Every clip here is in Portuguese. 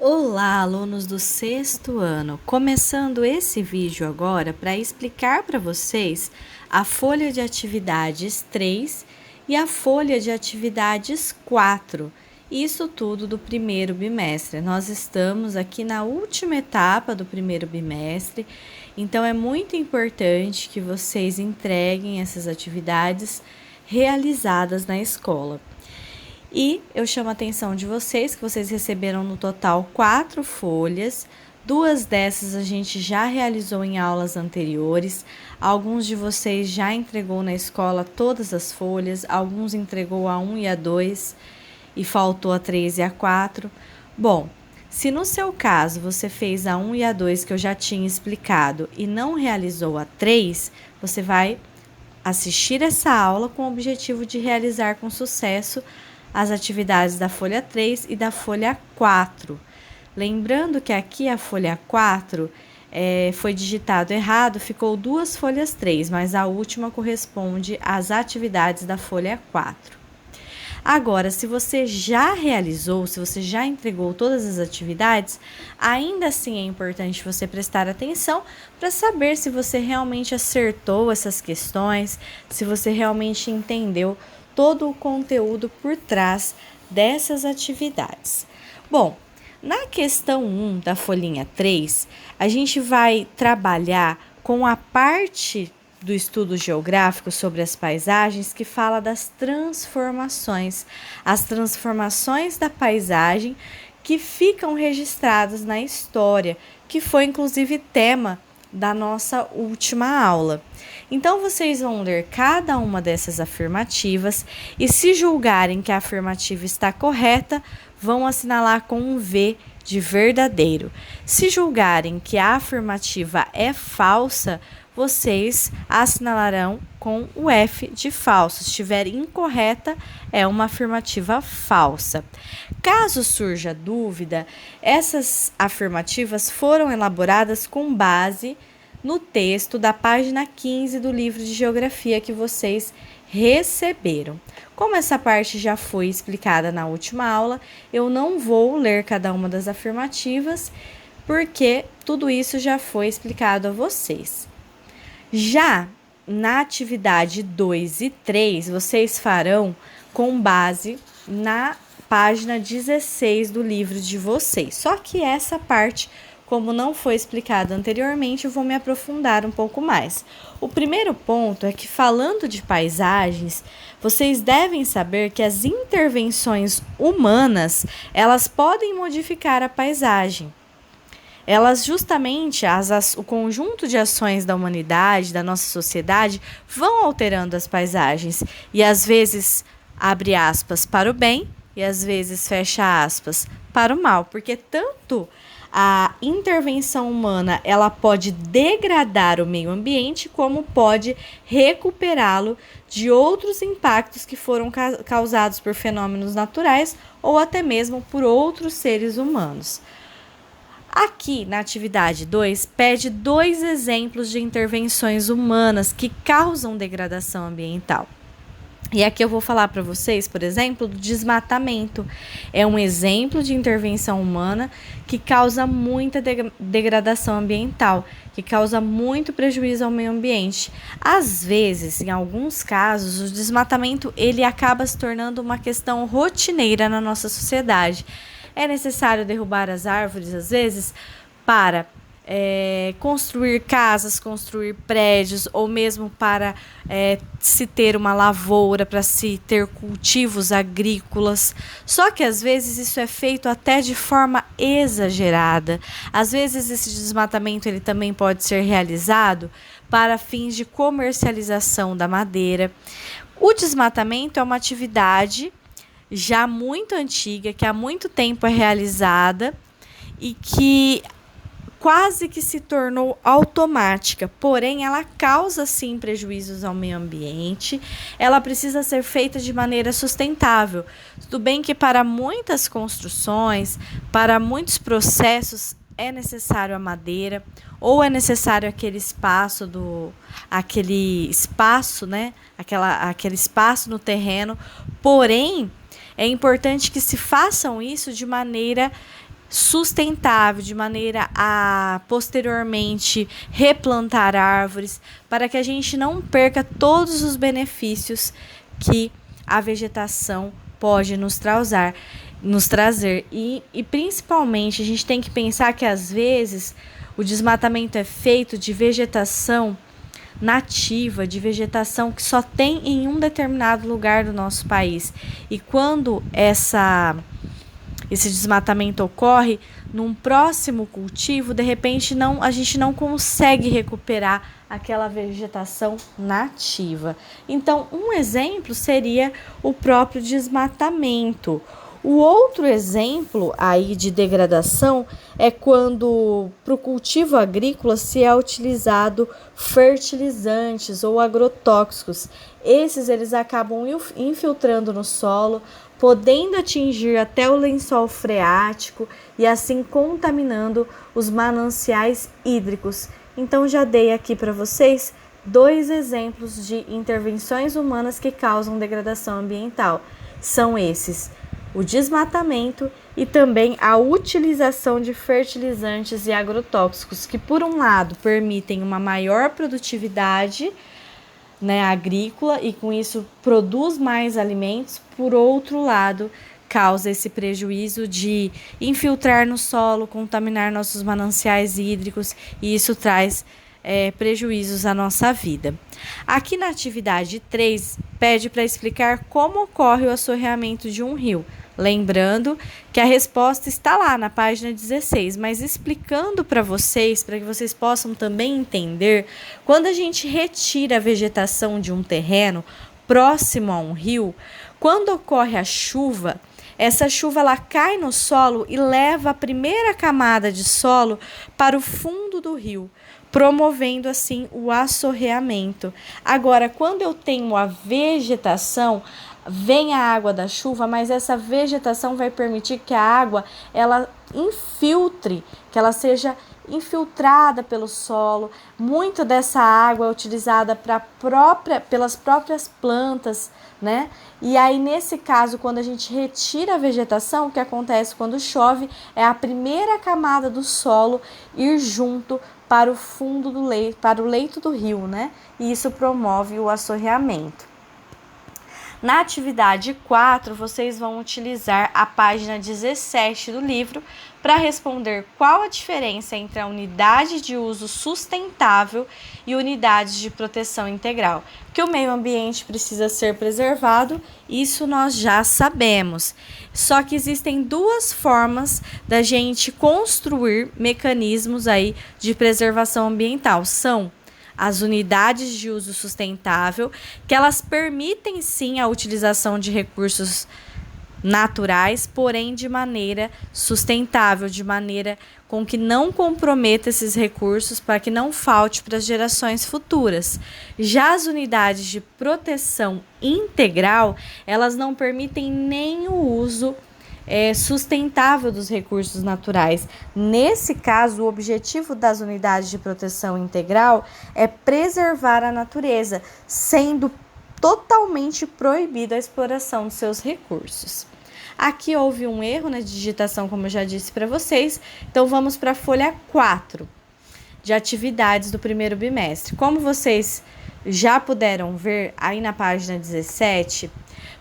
Olá, alunos do sexto ano! Começando esse vídeo agora para explicar para vocês a folha de atividades 3 e a folha de atividades 4. Isso tudo do primeiro bimestre. Nós estamos aqui na última etapa do primeiro bimestre, então é muito importante que vocês entreguem essas atividades realizadas na escola. E eu chamo a atenção de vocês que vocês receberam no total 4 folhas. 2 dessas a gente já realizou em aulas anteriores. Alguns de vocês já entregou na escola todas as folhas, alguns entregou a 1 e a 2 e faltou a 3 e a 4. Bom, se no seu caso você fez a 1 e a 2 que eu já tinha explicado e não realizou a 3, você vai assistir essa aula com o objetivo de realizar com sucesso as atividades da folha 3 e da folha 4. Lembrando que aqui a folha 4 foi digitado errado, ficou 2 folhas 3, mas a última corresponde às atividades da folha 4. Agora, se você já realizou, se você já entregou todas as atividades, ainda assim é importante você prestar atenção para saber se você realmente acertou essas questões, se você realmente entendeu todo o conteúdo por trás dessas atividades. Bom, na questão 1 da folhinha 3, a gente vai trabalhar com a parte do estudo geográfico sobre as paisagens que fala das transformações, as transformações da paisagem que ficam registradas na história, que foi inclusive tema da nossa última aula. Então, vocês vão ler cada uma dessas afirmativas e, se julgarem que a afirmativa está correta, vão assinalar com um V de verdadeiro. Se julgarem que a afirmativa é falsa, vocês assinalarão com o F de falso. Se estiver incorreta, é uma afirmativa falsa. Caso surja dúvida, essas afirmativas foram elaboradas com base no texto da página 15 do livro de geografia que vocês receberam. Como essa parte já foi explicada na última aula, eu não vou ler cada uma das afirmativas, porque tudo isso já foi explicado a vocês. Já na atividade 2 e 3, vocês farão com base na página 16 do livro de vocês. Só que essa parte, como não foi explicado anteriormente, eu vou me aprofundar um pouco mais. O primeiro ponto é que, falando de paisagens, vocês devem saber que as intervenções humanas, elas podem modificar a paisagem. Elas justamente, o conjunto de ações da humanidade, da nossa sociedade, vão alterando as paisagens. E às vezes, abre aspas, para o bem, e às vezes, fecha aspas, para o mal. Porque tanto a intervenção humana, ela pode degradar o meio ambiente, como pode recuperá-lo de outros impactos que foram causados por fenômenos naturais ou até mesmo por outros seres humanos. Aqui, na atividade 2, pede 2 exemplos de intervenções humanas que causam degradação ambiental. E aqui eu vou falar para vocês, por exemplo, do desmatamento. É um exemplo de intervenção humana que causa muita degradação ambiental, que causa muito prejuízo ao meio ambiente. Às vezes, em alguns casos, o desmatamento ele acaba se tornando uma questão rotineira na nossa sociedade. É necessário derrubar as árvores, às vezes, para construir casas, construir prédios, ou mesmo para se ter uma lavoura, para se ter cultivos agrícolas. Só que às vezes isso é feito até de forma exagerada. Às vezes esse desmatamento ele também pode ser realizado para fins de comercialização da madeira. O desmatamento é uma atividade já muito antiga, que há muito tempo é realizada e que quase que se tornou automática, porém ela causa sim prejuízos ao meio ambiente, ela precisa ser feita de maneira sustentável. Tudo bem que para muitas construções, para muitos processos, é necessário a madeira, ou é necessário aquele espaço aquele espaço no terreno, porém é importante que se façam isso de maneira sustentável, de maneira a posteriormente replantar árvores, para que a gente não perca todos os benefícios que a vegetação pode nos trazer. E principalmente a gente tem que pensar que às vezes o desmatamento é feito de vegetação nativa, de vegetação que só tem em um determinado lugar do nosso país. E quando esse desmatamento ocorre num próximo cultivo, de repente a gente não consegue recuperar aquela vegetação nativa. Então, um exemplo seria o próprio desmatamento. O outro exemplo aí de degradação é quando para o cultivo agrícola se é utilizado fertilizantes ou agrotóxicos. Eles acabam infiltrando no solo, podendo atingir até o lençol freático e assim contaminando os mananciais hídricos. Então já dei aqui para vocês 2 exemplos de intervenções humanas que causam degradação ambiental. São esses: o desmatamento e também a utilização de fertilizantes e agrotóxicos, que por um lado permitem uma maior produtividade, agrícola, e com isso produz mais alimentos, por outro lado causa esse prejuízo de infiltrar no solo, contaminar nossos mananciais hídricos, e isso traz prejuízos à nossa vida. Aqui na atividade 3, pede para explicar como ocorre o assoreamento de um rio. Lembrando que a resposta está lá na página 16, mas explicando para vocês, para que vocês possam também entender, quando a gente retira a vegetação de um terreno próximo a um rio, quando ocorre a chuva, essa chuva ela cai no solo e leva a primeira camada de solo para o fundo do rio, promovendo assim o assoreamento. Agora, quando eu tenho a vegetação, vem a água da chuva, mas essa vegetação vai permitir que a água ela infiltre, que ela seja infiltrada pelo solo. Muito dessa água é utilizada pelas próprias plantas, E aí, nesse caso, quando a gente retira a vegetação, o que acontece quando chove é a primeira camada do solo ir junto para o fundo do leito, para o leito do rio, E isso promove o assoreamento. Na atividade 4, vocês vão utilizar a página 17 do livro para responder qual a diferença entre a unidade de uso sustentável e unidades de proteção integral. Que o meio ambiente precisa ser preservado, isso nós já sabemos. Só que existem 2 formas da gente construir mecanismos aí de preservação ambiental. São as unidades de uso sustentável, que elas permitem sim a utilização de recursos naturais, porém de maneira sustentável, de maneira com que não comprometa esses recursos, para que não falte para as gerações futuras. Já as unidades de proteção integral, elas não permitem nem o uso sustentável dos recursos naturais. Nesse caso, o objetivo das unidades de proteção integral é preservar a natureza, sendo totalmente proibida a exploração de seus recursos. Aqui houve um erro na digitação, como eu já disse para vocês, então vamos para a folha 4 de atividades do primeiro bimestre. Como vocês já puderam ver aí na página 17,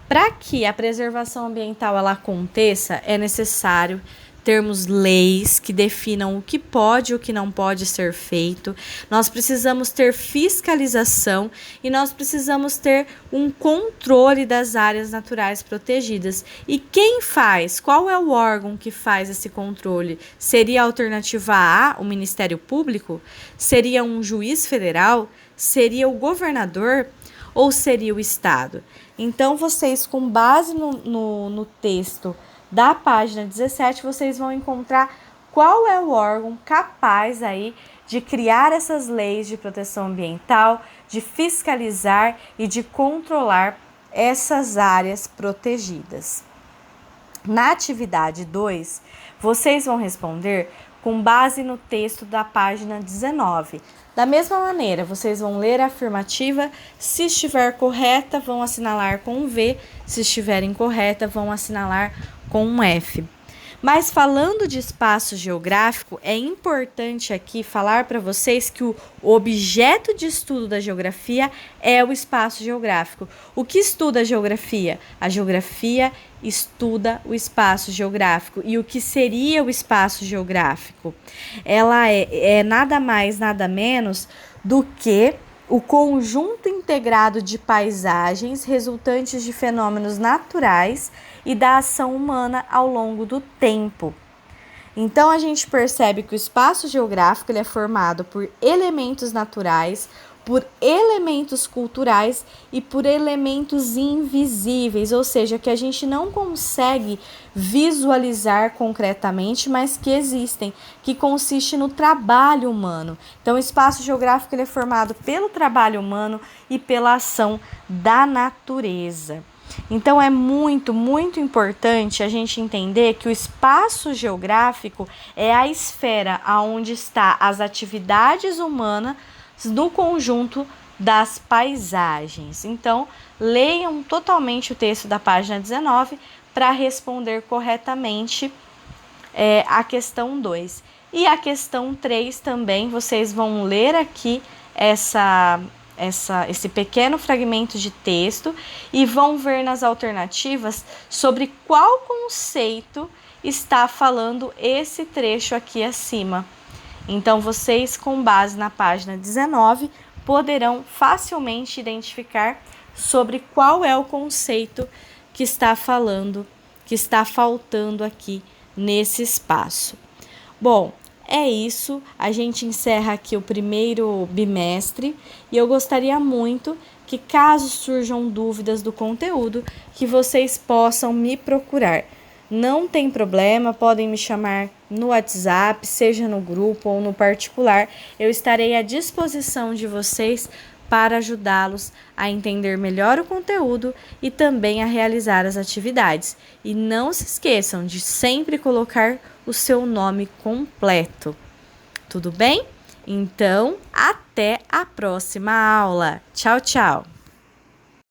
para que a preservação ambiental ela aconteça, é necessário termos leis que definam o que pode e o que não pode ser feito. Nós precisamos ter fiscalização e nós precisamos ter um controle das áreas naturais protegidas. E quem faz? Qual é o órgão que faz esse controle? Seria a alternativa A, o Ministério Público? Seria um juiz federal? Seria o governador? Ou seria o Estado? Então, vocês, com base no texto da página 17, vocês vão encontrar qual é o órgão capaz aí de criar essas leis de proteção ambiental, de fiscalizar e de controlar essas áreas protegidas. Na atividade 2, vocês vão responder com base no texto da página 19. Da mesma maneira, vocês vão ler a afirmativa, se estiver correta, vão assinalar com um V, se estiver incorreta, vão assinalar com um F. Mas falando de espaço geográfico, é importante aqui falar para vocês que o objeto de estudo da geografia é o espaço geográfico. O que estuda a geografia? A geografia estuda o espaço geográfico. E o que seria o espaço geográfico? Ela é nada mais, nada menos do que o conjunto integrado de paisagens resultantes de fenômenos naturais e da ação humana ao longo do tempo. Então, a gente percebe que o espaço geográfico ele é formado por elementos naturais, por elementos culturais e por elementos invisíveis, ou seja, que a gente não consegue visualizar concretamente, mas que existem, que consiste no trabalho humano. Então, o espaço geográfico ele é formado pelo trabalho humano e pela ação da natureza. Então, é muito, muito importante a gente entender que o espaço geográfico é a esfera onde está as atividades humanas no conjunto das paisagens. Então, leiam totalmente o texto da página 19 para responder corretamente a questão 2. E a questão 3 também, vocês vão ler aqui esse pequeno fragmento de texto e vão ver nas alternativas sobre qual conceito está falando esse trecho aqui acima. Então, vocês, com base na página 19, poderão facilmente identificar sobre qual é o conceito que está falando, que está faltando aqui nesse espaço. Bom, é isso, a gente encerra aqui o primeiro bimestre e eu gostaria muito que, caso surjam dúvidas do conteúdo, que vocês possam me procurar. Não tem problema, podem me chamar no WhatsApp, seja no grupo ou no particular. Eu estarei à disposição de vocês para ajudá-los a entender melhor o conteúdo e também a realizar as atividades. E não se esqueçam de sempre colocar o seu nome completo. Tudo bem? Então, até a próxima aula. Tchau, tchau!